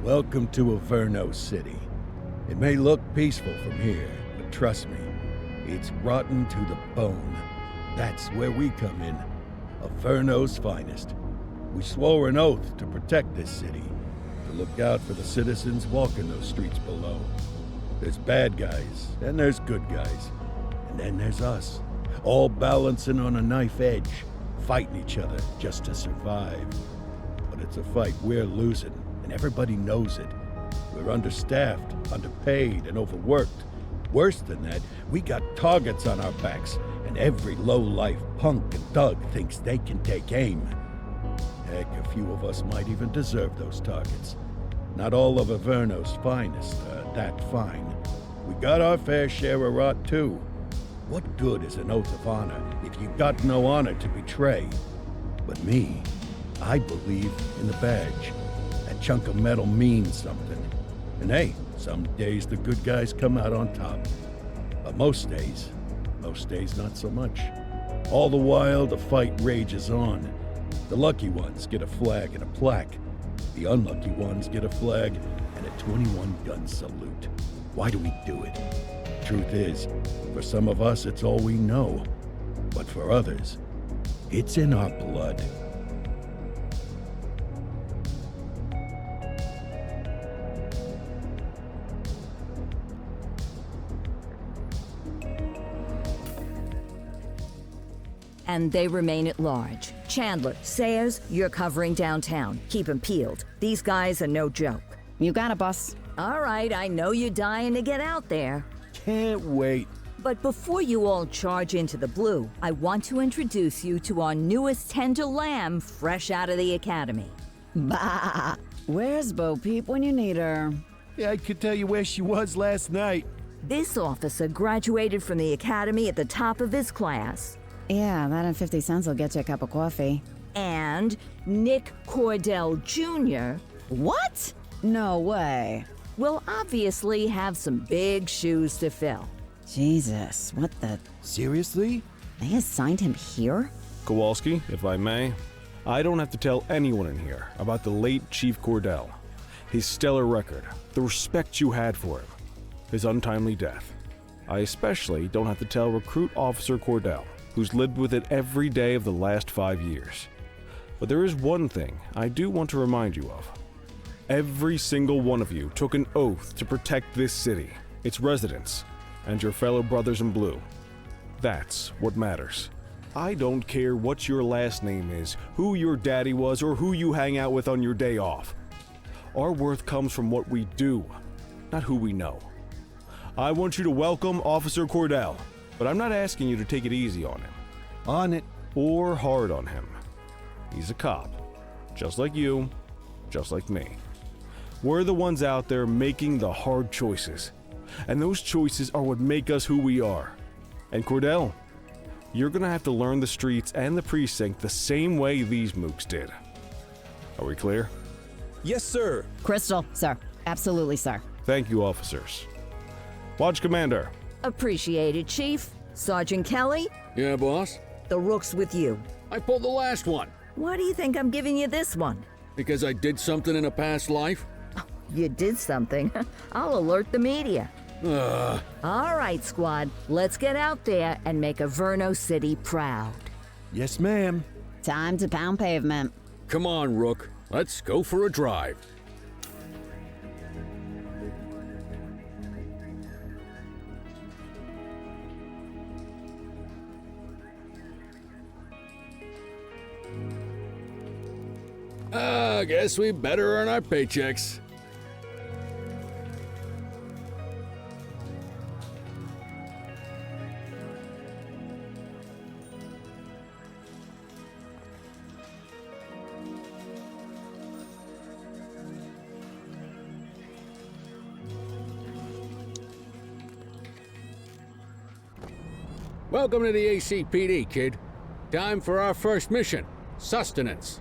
Welcome to Averno City. It may look peaceful from here, but trust me, it's rotten to the bone. That's where we come in. Averno's finest. We swore an oath to protect this city, to look out for the citizens walking those streets below. There's bad guys, and there's good guys. And then there's us, all balancing on a knife edge, fighting each other just to survive. But it's a fight we're losing, and everybody knows it. We're understaffed, underpaid, and overworked. Worse than that, we got targets on our backs, and every low-life punk and thug thinks they can take aim. Heck, a few of us might even deserve those targets. Not all of Averno's finest are that fine. We got our fair share of rot, too. What good is an oath of honor if you got no honor to betray? But me, I believe in the badge. That chunk of metal means something. And hey, some days the good guys come out on top. But most days not so much. All the while, the fight rages on. The lucky ones get a flag and a plaque. The unlucky ones get a flag and a 21-gun salute. Why do we do it? Truth is, for some of us, it's all we know. But for others, it's in our blood. And they remain at large. Chandler, Sayers, you're covering downtown. Keep 'em peeled. These guys are no joke. You got it, boss. All right, I know you're dying to get out there. Can't wait. But before you all charge into the blue, I want to introduce you to our newest tender lamb fresh out of the academy. Bah! Where's Bo Peep when you need her? Yeah, I could tell you where she was last night. This officer graduated from the academy at the top of his class. Yeah, that and 50 cents will get you a cup of coffee. And Nick Cordell Jr. What? No way. will obviously have some big shoes to fill. Jesus, what the... Seriously? They assigned him here? Kowalski, if I may, I don't have to tell anyone in here about the late Chief Cordell, his stellar record, the respect you had for him, his untimely death. I especially don't have to tell Recruit Officer Cordell, who's lived with it every day of the last 5 years. But there is one thing I do want to remind you of. Every single one of you took an oath to protect this city, its residents, and your fellow brothers in blue. That's what matters. I don't care what your last name is, who your daddy was, or who you hang out with on your day off. Our worth comes from what we do, not who we know. I want you to welcome Officer Cordell, but I'm not asking you to take it easy on him. On it. Or hard on him. He's a cop, just like you, just like me. We're the ones out there making the hard choices, and those choices are what make us who we are. And Cordell, you're gonna have to learn the streets and the precinct the same way these mooks did. Are we clear? Yes, sir. Crystal, sir. Absolutely, sir. Thank you, officers. Watch Commander. Appreciated, Chief. Sergeant Kelly, Yeah, boss? the rook's with you. I pulled the last one. Why do you think I'm giving you this one? Because I did something in a past life? You did something. I'll alert the media. Ugh. All right, squad. Let's get out there and make Averno City proud. Yes, ma'am. Time to pound pavement. Come on, Rook. Let's go for a drive. I guess we better earn our paychecks. Welcome to the ACPD, kid. Time for our first mission, sustenance.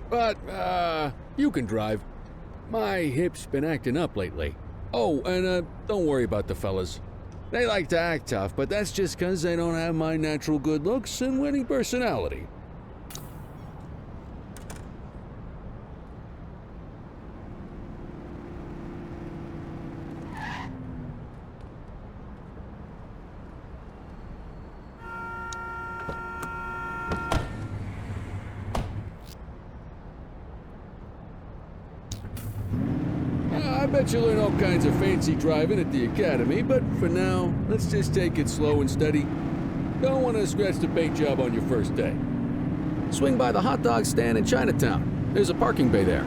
But, you can drive. My hip's been acting up lately. Oh, and, don't worry about the fellas. They like to act tough, but that's just 'cause they don't have my natural good looks and winning personality. bet you'll learn all kinds of fancy driving at the academy, but for now, let's just take it slow and steady. Don't want to scratch the paint job on your first day. Swing by the hot dog stand in Chinatown. There's a parking bay there.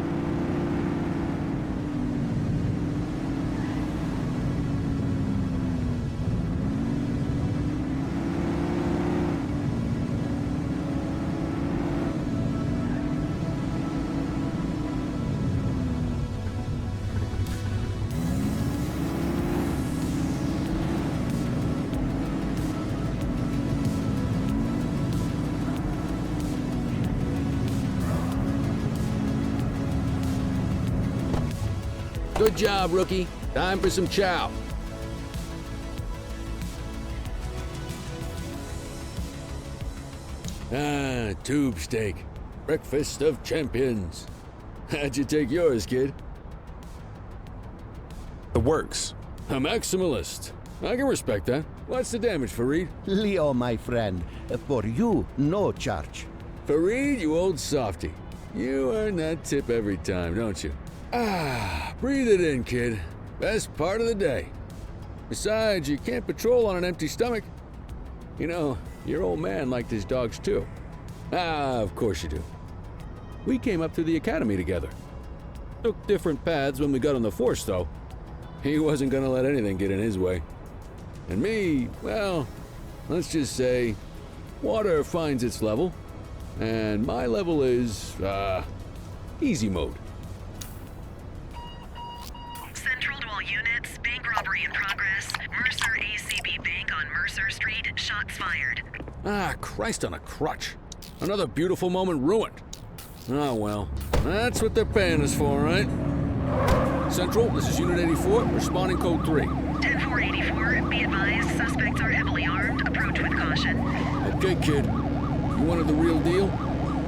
Good job, rookie. Time for some chow. Ah, tube steak. Breakfast of champions. How'd you take yours, kid? The works. A maximalist. I can respect that. What's the damage, Fareed? Leo, my friend, for you, no charge. Fareed, you old softy. You earn that tip every time, don't you? Ah, breathe it in, kid. Best part of the day. Besides, you can't patrol on an empty stomach. You know, your old man liked his dogs too. Ah, of course you do. We came up through the academy together. Took different paths when we got on the force, though. He wasn't gonna let anything get in his way. And me, well, let's just say, water finds its level. And my level is, easy mode. Central to all units, bank robbery in progress. Mercer ACB Bank on Mercer Street, shots fired. Ah, Christ on a crutch. Another beautiful moment ruined. Oh well, that's what they're paying us for, right? Central, this is Unit 84, responding code 3. 10-484, be advised, suspects are heavily armed. Approach with caution. Okay, kid. You wanted the real deal?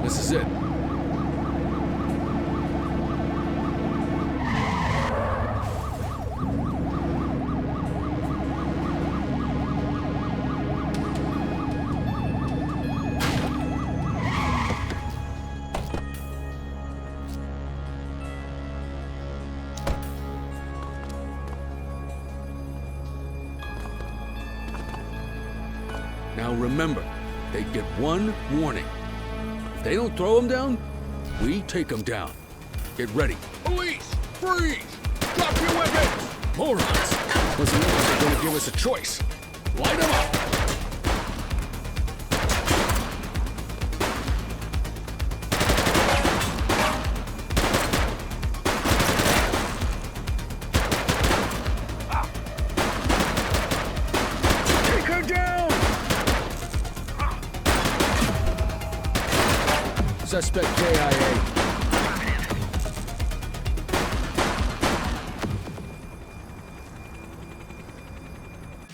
This is it. Now remember, they get one warning. If they don't throw them down, we take them down. Get ready. Police! Freeze! Drop your weapons! Morons! Doesn't look like they're gonna give us a choice. Light them up! Take her down! Suspect KIA.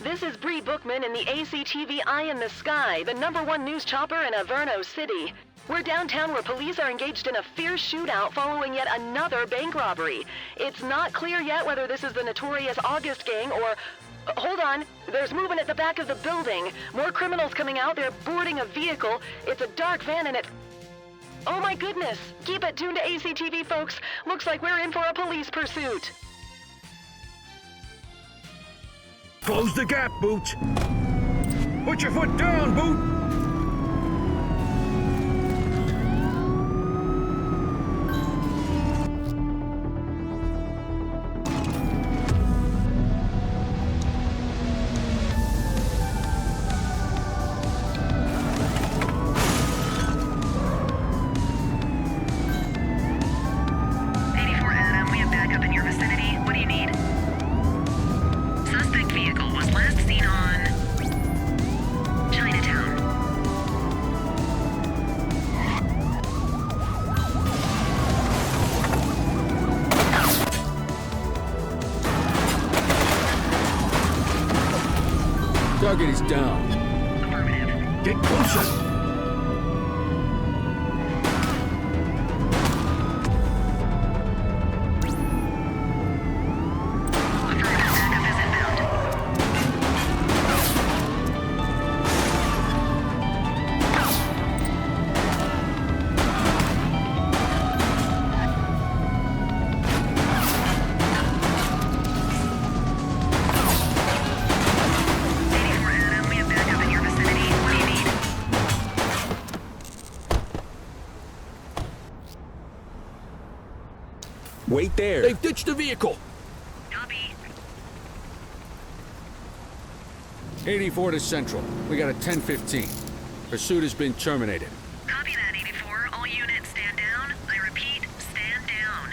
This is Bree Bookman in the ACTV Eye in the Sky, the #1 news chopper in Averno City. We're downtown where police are engaged in a fierce shootout following yet another bank robbery. It's not clear yet whether this is the notorious August gang or... Hold on, there's movement at the back of the building. More criminals coming out, they're boarding a vehicle. It's a dark van and it... Oh my goodness! Keep it tuned to ACTV, folks. Looks like we're in for a police pursuit. Close the gap, Boots. Put your foot down, Boot. Target is down. Affirmative. Get closer. Wait there. They've ditched the vehicle. Copy. 84 to Central. We got a 10:15. Pursuit has been terminated. Copy that, 84. All units stand down. I repeat, stand down.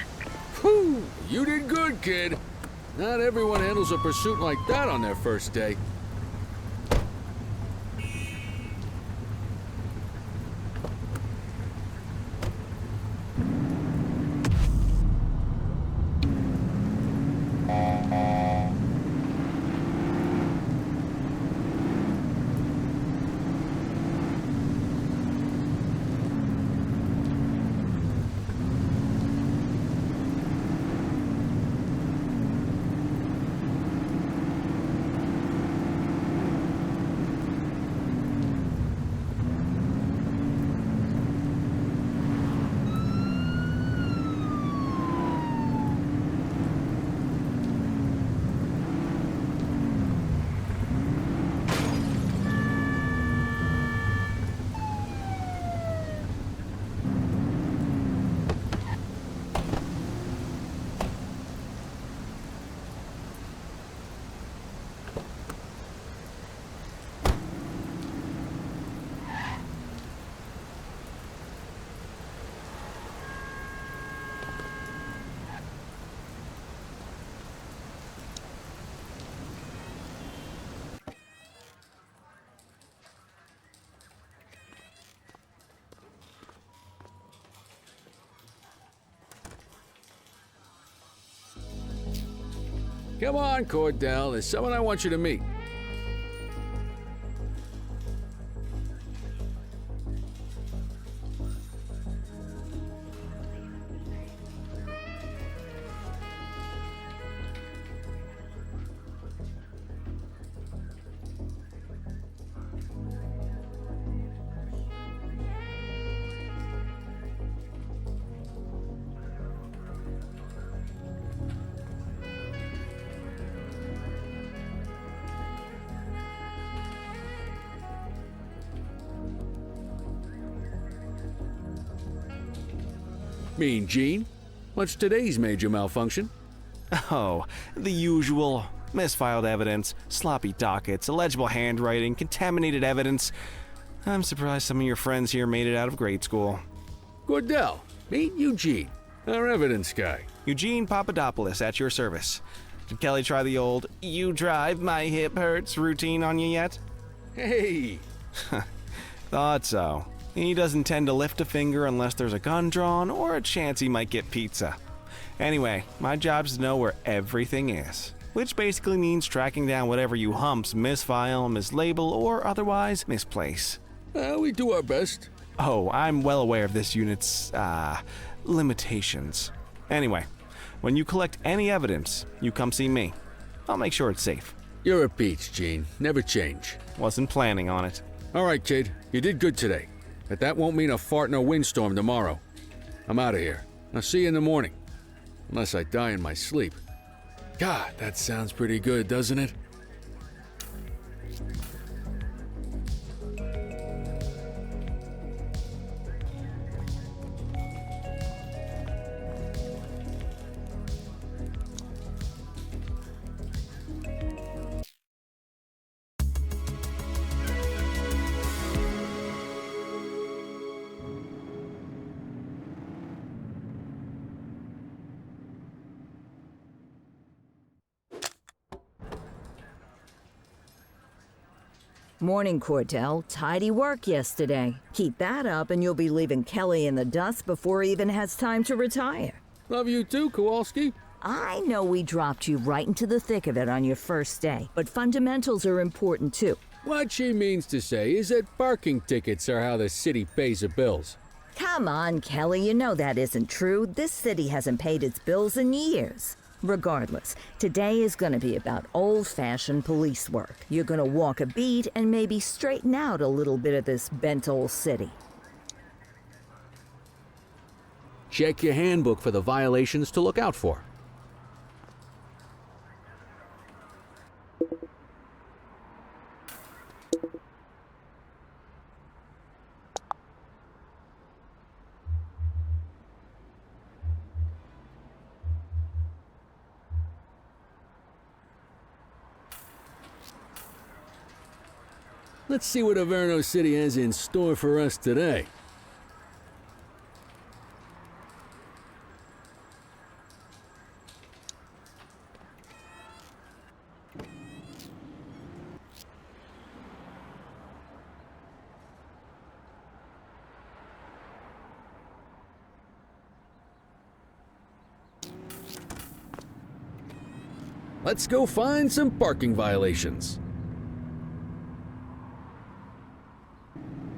Whew! You did good, kid. Not everyone handles a pursuit like that on their first day. Come on, Cordell. There's someone I want you to meet. Mean Gene? What's today's major malfunction? Oh, the usual. Misfiled evidence, sloppy dockets, illegible handwriting, contaminated evidence. I'm surprised some of your friends here made it out of grade school. Cordell, meet Eugene, our evidence guy. Eugene Papadopoulos at your service. Did Kelly try the old "you drive, my hip hurts" routine on you yet? Hey! Thought so. He doesn't tend to lift a finger unless there's a gun drawn or a chance he might get pizza. Anyway, my job's to know where everything is, which basically means tracking down whatever you humps misfile, mislabel, or otherwise misplace. We do our best. Oh, I'm well aware of this unit's, limitations. Anyway, when you collect any evidence, you come see me. I'll make sure it's safe. You're a peach, Gene. Never change. Wasn't planning on it. All right, kid. You did good today. But that won't mean a fart in a windstorm tomorrow. I'm out of here. I'll see you in the morning. Unless I die in my sleep. God, that sounds pretty good, doesn't it? Morning, Cordell. Tidy work yesterday. Keep that up and you'll be leaving Kelly in the dust before he even has time to retire. Love you too, Kowalski. I know we dropped you right into the thick of it on your first day, but fundamentals are important too. What she means to say is that parking tickets are how the city pays the bills. Come on, Kelly, you know that isn't true. This city hasn't paid its bills in years. Regardless, today is going to be about old-fashioned police work. You're going to walk a beat and maybe straighten out a little bit of this bent old city. Check your handbook for the violations to look out for. Let's see what Averno City has in store for us today. Let's go find some parking violations.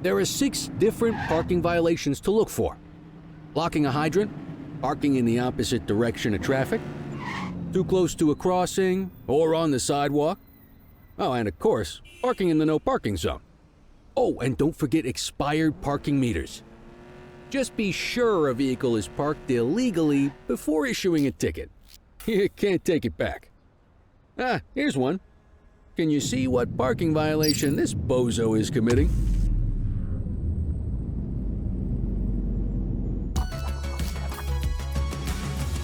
There are 6 different parking violations to look for. Blocking a hydrant, parking in the opposite direction of traffic, too close to a crossing or on the sidewalk. Oh, and of course, parking in the no parking zone. Oh, and don't forget expired parking meters. Just be sure a vehicle is parked illegally before issuing a ticket. You can't take it back. Ah, here's one. Can you see what parking violation this bozo is committing?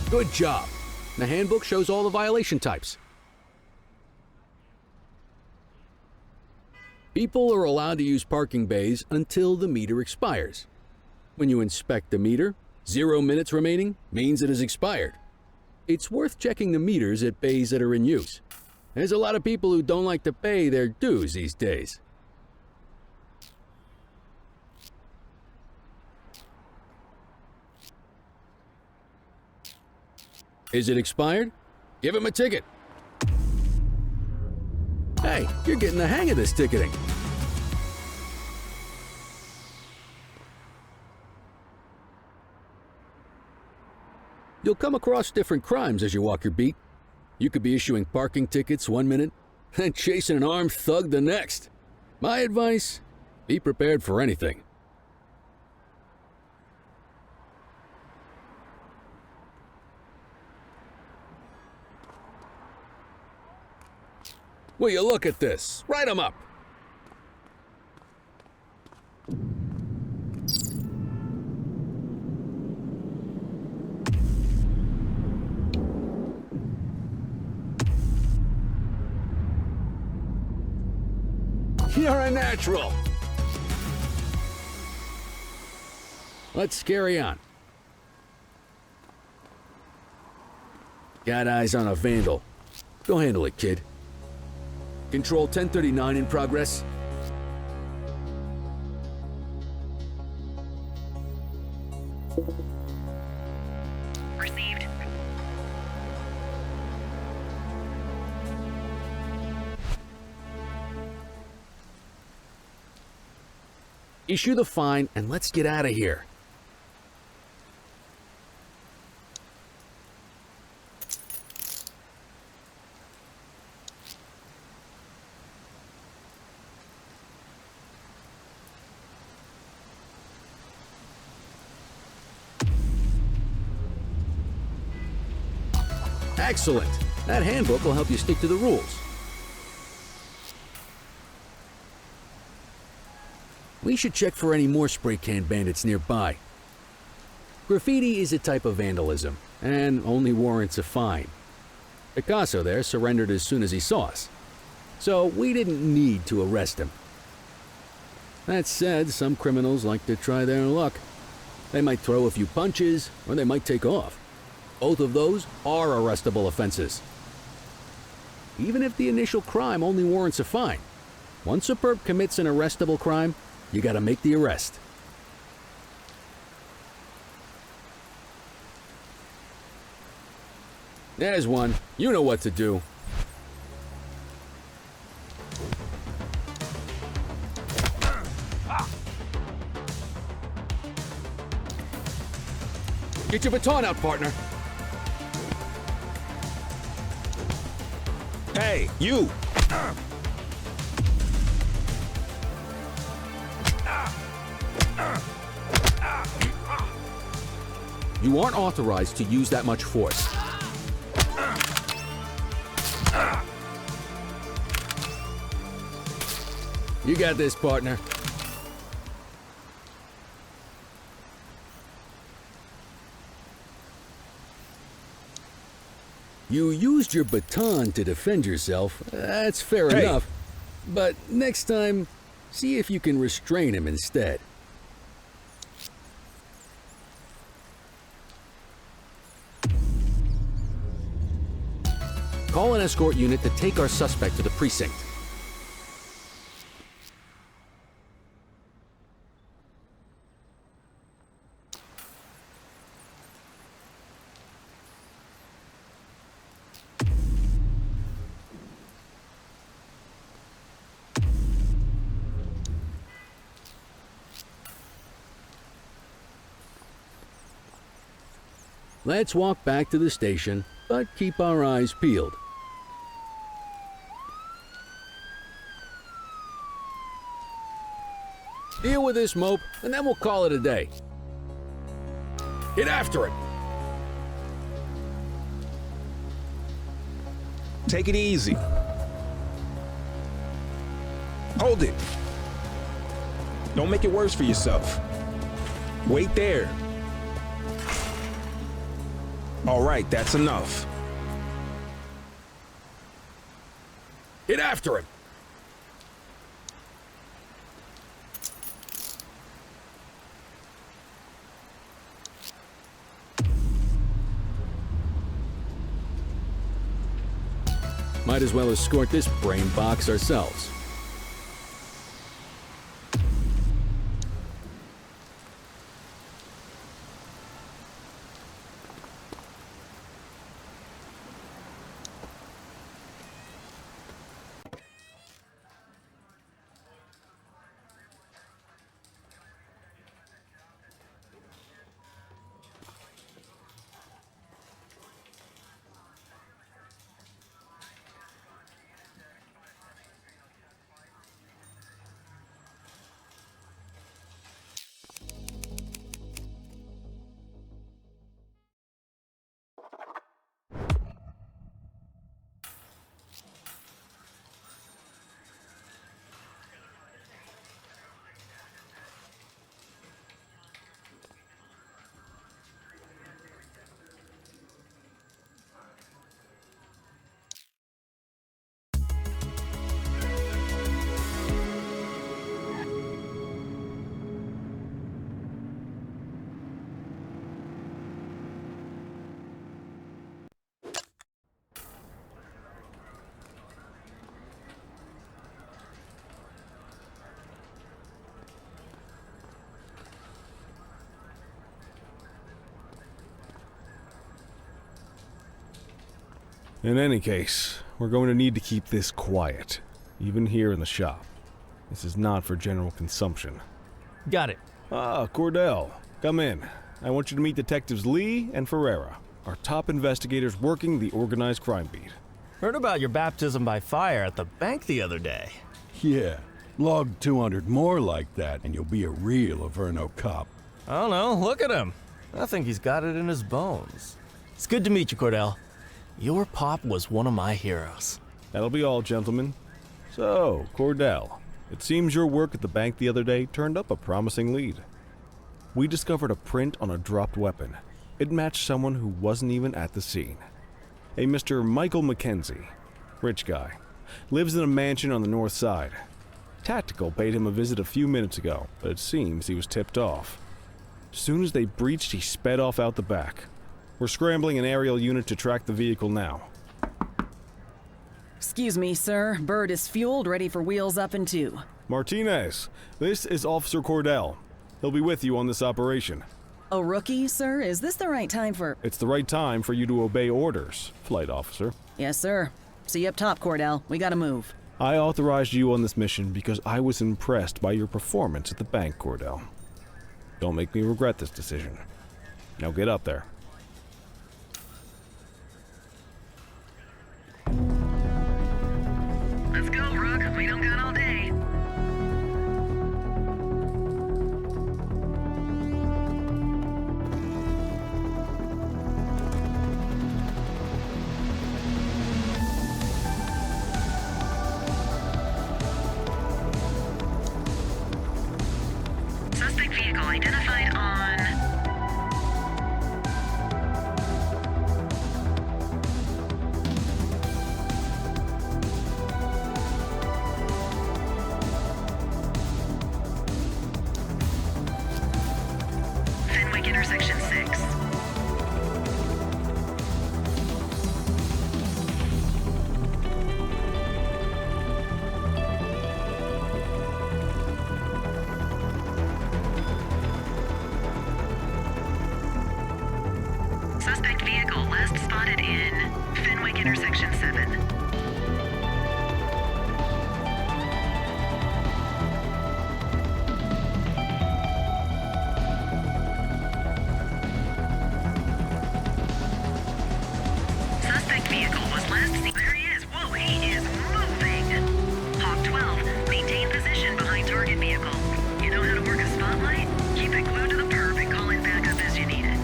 Good job. The handbook shows all the violation types. People are allowed to use parking bays until the meter expires. When you inspect the meter, 0 minutes remaining means it has expired. It's worth checking the meters at bays that are in use. There's a lot of people who don't like to pay their dues these days. Is it expired? Give him a ticket. Hey, you're getting the hang of this ticketing. You'll come across different crimes as you walk your beat. You could be issuing parking tickets 1 minute and chasing an armed thug the next. My advice, be prepared for anything. Will you look at this? Write 'em up. You're a natural. Let's carry on. Got eyes on a vandal. Go handle it, kid. Control 1039 in progress. Received. Issue the fine and let's get out of here. Excellent. That handbook will help you stick to the rules. We should check for any more spray can bandits nearby. Graffiti is a type of vandalism, and only warrants a fine. Picasso there surrendered as soon as he saw us, so we didn't need to arrest him. That said, some criminals like to try their luck. They might throw a few punches, or they might take off. Both of those are arrestable offenses. Even if the initial crime only warrants a fine, once a perp commits an arrestable crime, you gotta make the arrest. There's one. You know what to do. Get your baton out, partner. Hey, you! You aren't authorized to use that much force. You got this, partner. You used your baton to defend yourself. That's fair enough. But next time, See if you can restrain him instead. Call an escort unit to take our suspect to the precinct. Let's walk back to the station, but keep our eyes peeled. Deal with this mope, and then we'll call it a day. Get after it! Take it easy. Hold it. Don't make it worse for yourself. Wait there. All right, that's enough. Get after him! Might as well escort this brain box ourselves. In any case, we're going to need to keep this quiet, even here in the shop. This is not for general consumption. Got it. Ah, Cordell, come in. I want you to meet Detectives Lee and Ferreira, our top investigators working the organized crime beat. Heard about your baptism by fire at the bank the other day. Yeah, log 200 more like that and you'll be a real Averno cop. I don't know, look at him. I think he's got it in his bones. It's good to meet you, Cordell. Your pop was one of my heroes. That'll be all, gentlemen. So, Cordell, it seems your work at the bank the other day turned up a promising lead. We discovered a print on a dropped weapon. It matched someone who wasn't even at the scene. A Mr. Michael Mackenzie, rich guy, lives in a mansion on the north side. Tactical paid him a visit a few minutes ago, but it seems he was tipped off. As soon as they breached, he sped off out the back. We're scrambling an aerial unit to track the vehicle now. Excuse me, sir. Bird is fueled, ready for wheels up in 2. Martinez, this is Officer Cordell. He'll be with you on this operation. A rookie, sir? Is this the right time for... It's the right time for you to obey orders, Flight Officer. Yes, sir. See you up top, Cordell. We gotta move. I authorized you on this mission because I was impressed by your performance at the bank, Cordell. Don't make me regret this decision. Now get up there. Let's go, Rook. We don't got all day. Suspect vehicle identified on in Fenwick intersection 7. Suspect vehicle was last seen. There he is. Whoa, he is moving. Hawk 12, maintain position behind target vehicle. You know how to work a spotlight? Keep it glued to the perp and call in backup as you need it.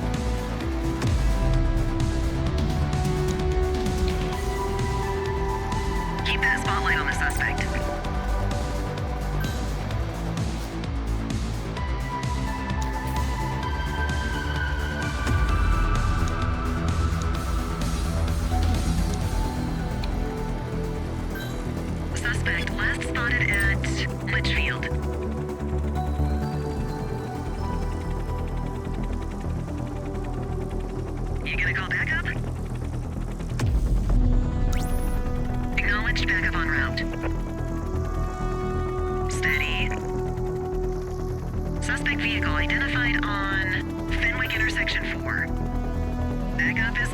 Keep that spotlight on the suspect. Suspect last spotted at Litchfield. You gonna call backup? Acknowledged, backup en route. Steady. Suspect vehicle identified on Fenwick intersection 4. Backup is